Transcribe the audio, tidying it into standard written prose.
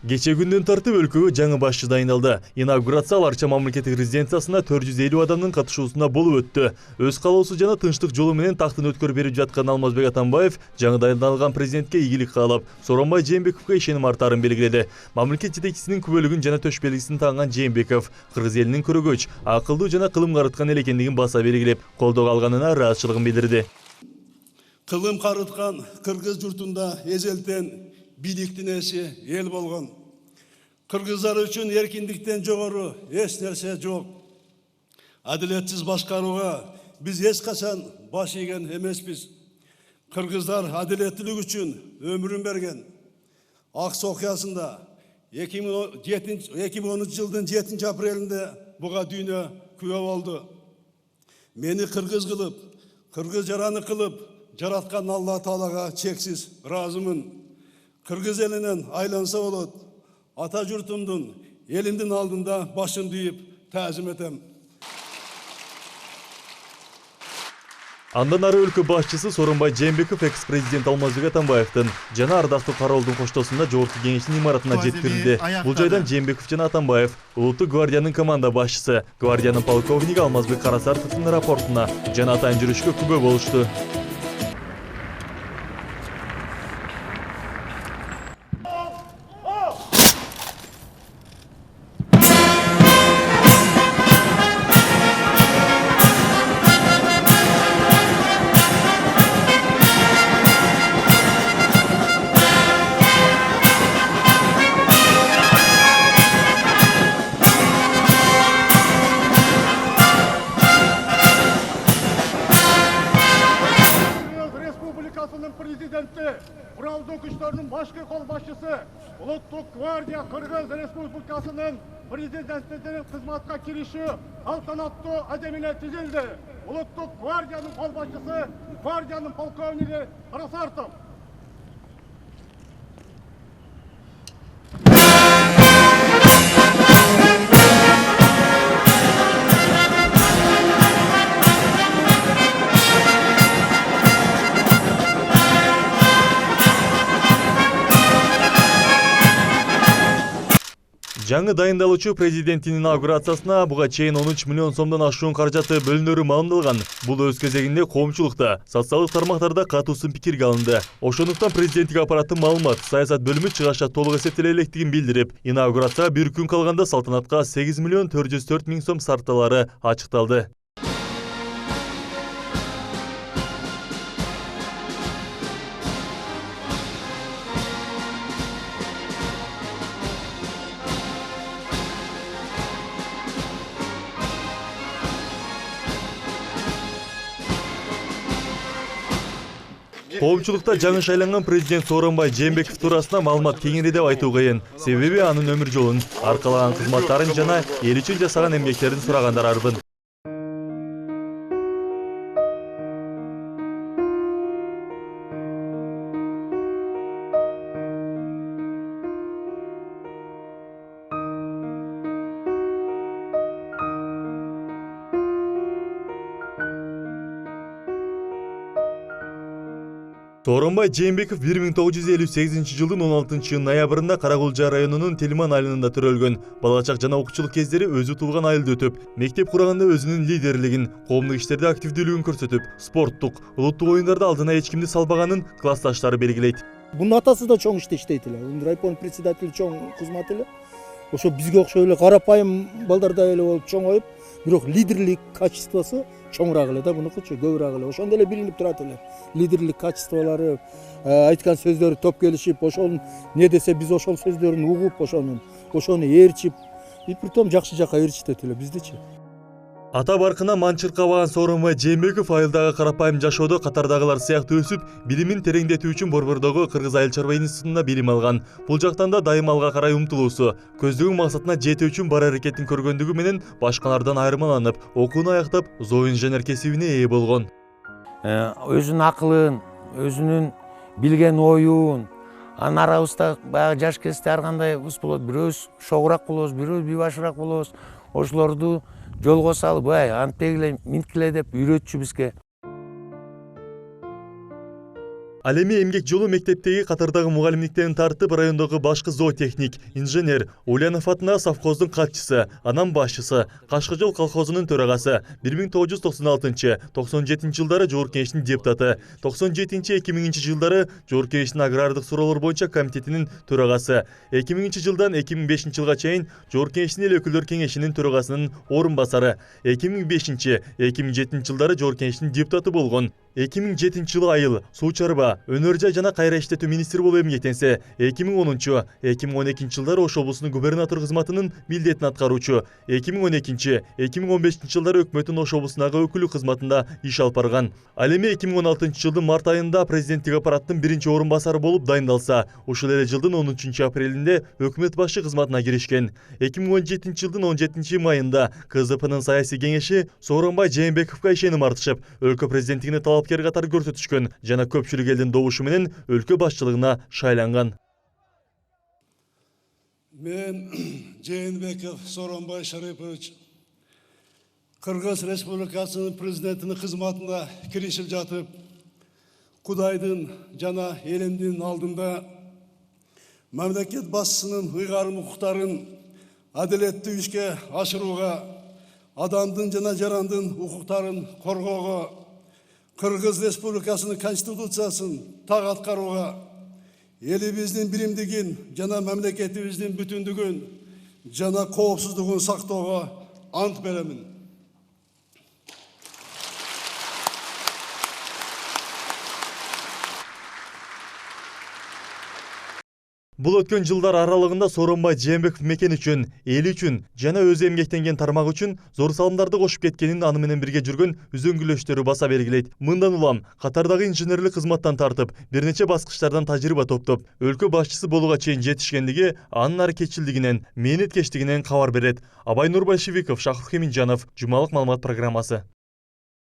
Кече күндөн тартып өлкөгө жаңы башчы дайындалды. Инаугурация Арча мамлекеттик резиденциясына 450 адамдын катышуусунда болуп өттү. Өз каалоосу жана тынчтык жолу менен тактын өткөрүп берип жаткан Алмазбек Атамбаев жаңы дайындалган президентке ийгилик каалап, Сооронбай Жээнбековго ишеним артаарын белгиледи. Мамлекет жетекчисинин күбөлүгүн жана төш белгисин тааган Жээнбеков кыргыз элинин көрөгөч, акылдуу жана кылым карыткан эл экендигин баса белгилеп, колдоо алганына ыраазычылыгын билдирди. Кылым карыткан кыргыз журтунда эзелтен бийликтин ээси эл болгон. Кыргыздар үчүн эркиндиктен жогору эч нерсе жок. Адилетсиз башкарууга биз эч качан баш ийген эмеспиз. Кыргыздар адилеттүүлүк үчүн өмүрүн берген. Аксы окуясында 2010 жылдын 7 апрелинде буга дүйнө күбө болду. Мени кыргыз кылып, кыргыз жараны кылып жараткан Алла Таалага чексиз ыраазымын. Кыргыз элинен айланса болот. Ата журтумдун, элимдин алдында башымды ийип таазим этем. Андан ары өлкө башчысы Сооронбай Жээнбеков экс-президент Алмазбек Атамбаевдин жана ардактуу кароолдун коштоосунда Жогорку кеңештин имаратына жеткирилди. Бул жайдан Жээнбеков жана Атамбаев Улуттук гвардиянын команда башчысы, гвардиянын полковниги Алмазбек Карасартовдун рапортуна жана атайын жүрүшкө күбө болушту. Президенти, Құралды күштерінің башқы қолбасшысы, Улуттук гвардия Кыргыз Республикасынын президентinin кызматка кириши салтанаттуу адемине түзүлдү. Улуттук гвардиянын қолбасшысы, гвардиянын полковниги Карасартов. Жаңы дайындалуучу президенттин инаугурациясына буга чейин 13 миллион сомдон ашуун каражаты бөлүнөрү маалымдалган. Бул өз кезегинде коомчулукта, социалдык тармактарда катуусын пикирге алынды. Ошондуктан президенттик аппараттын маалымат, саясат бөлүмү чыгашта толук эсептеле электигин билдирип, инаугурацияга бир күн калганда салтанатка 8 миллион 404 миң сом сарпталары ачыкталды. Коомчулукта жаңы шайланган президент Сооронбай Жээнбеков туурасында маалымат кеңири деп айтуу кыйын. Себеби анын өмүр жолун, аркалаган кызматтарын жана эл үчүн жасаган эмгектерин сурагандар арбын. Сооронбай Жээнбеков 1958 жылдын 16 ноябрында Каракулжа районунун Телиман айылында төрөлгөн. Балачак жана окуучулук кездери өзү туулган айылда өтүп, мектеп курганда өзүнүн лидерлигин, коомдук иштерде активдүүлүгүн көрсөтүп, спорттук, улуттук оюндарда алдына эч кимди салбаганын классташтары белгилейт. Бунун атасы да чоң иштейт эле. Райком председатель чоң кызмат эле. Ошо бизге окшой эле карапайым балдардай эле болуп чоңоюп, бирок лидерлик качествосу чоңураак эле да, бунукучу көбүрөөк эле. Ошондо эле билинип турат эле. Лидерлик качестволору, айткан сөздөрү топ келишип, ошол не десе биз ошол сөздөрүн угуп, ошону ээрчип, и притом жакшы жака ээрчитет эле биздичи. Ата баркына манчыркабаган Сооронбай Жээнбеков айылдагы карапайым жашоодо катардагылар сыяктуу өсүп, билимин тереңдетүү үчүн Борбордогу Кыргыз айыл чарба институтунда билим алган. Бул жактан да дайым алга карай умтулуусу, көздөгөн максатына жетүү үчүн бар аракетин көргөндүгү менен башкалардан айырмаланып, окууну аяктап, зооинженер кесибине ээ болгон. Өзүнүн акылын, өзүнүн билген оюн, анын арабызда баягы жаш кезде ар кандай болот, бирөөбүз шогураак болобуз, бирөөбүз башыраак болобуз. Ошолорду жолго салып, антпегиле, минткиле деп үйрөтчү бизге. Ал эми эмгек жолу мектептеги катардагы мугалимдиктен тартып райондогу башкы зоотехник, инженер, Ульянов атындагы совхоздун катчысы, анан башчысы, Кашкы-Жол колхозунун төрагасы, 1996-97 жылдары Жогорку Кеңештин депутаты, 97-2000 жылдары Жогорку Кеңештин агрардык суроолор боюнча комитетинин төрагасы, 2000 жылдан 2005 жылга чейин Жогорку Кеңештин эл өкүлдөр кеңешинин төрагасынын орун басары, 2005-2007 жылдары Жогорку Кеңештин депутаты болгон. 2007 жылы айыл суу чарба, өнөр жай жана кайра иштетүү министри болуп эмгектенсе, 2010-2012 жылдары Ош облусунун губернатор кызматынын милдетин аткаруучу, 2012-2015 жылдары өкмөттүн Ош облусундагы өкүлү кызматында иш алып барган. Ал эми 2016 жылдын март айында президенттик аппараттын биринчи орун басары болуп дайындалса, ушул эле жылдын 13 апрелинде өкмөт башчы кызматына киришкен. 2017 жылдын 17 майында КЗПнын саясий кеңеши Сооронбай Жээнбековго ишеним артышып, өлкө президенттигине талапкер катары көрсөтүшкөн жана көпчүлүк элдин добушу менен өлкө башчылыгына шайланган. Мен Жээнбеков Сооронбай Шарипович Кыргыз Республикасынын президентинин кызматына киришип жатып, Кудайдын жана элимдин алдында мамлекет башчысынын ыйгарым укуктарын адилеттүү ишке ашырууга, адамдын жана жарандын укуктарын коргоого, Кыргыз Республикасынын конституциясын так аткарууга, элибиздин биримдигин жана мамлекетибиздин бүтүндүгүн жана коопсуздугун сактоого ант беремин. Бул өткөн жылдар аралыгында Сооронбай Жээнбеков мекен үчүн, эл үчүн жана өзү эмгектенген тармак үчүн зор салымдарды кошуп кеткенин аны менен бирге жүргөн үзөңгүлөштөрү баса белгилейт. Мындан улам катардагы инженерлик кызматтан тартып, бир нече баскычтардан тажрыйба топтоп, өлкө башчысы болууга чейин жетишкендиги анын аракетчилдигинен, мээнеткечтигинен кабар берет. Абай Нурбайшевиков, Шахрух Эминжанов, Жумалык маалымат программасы.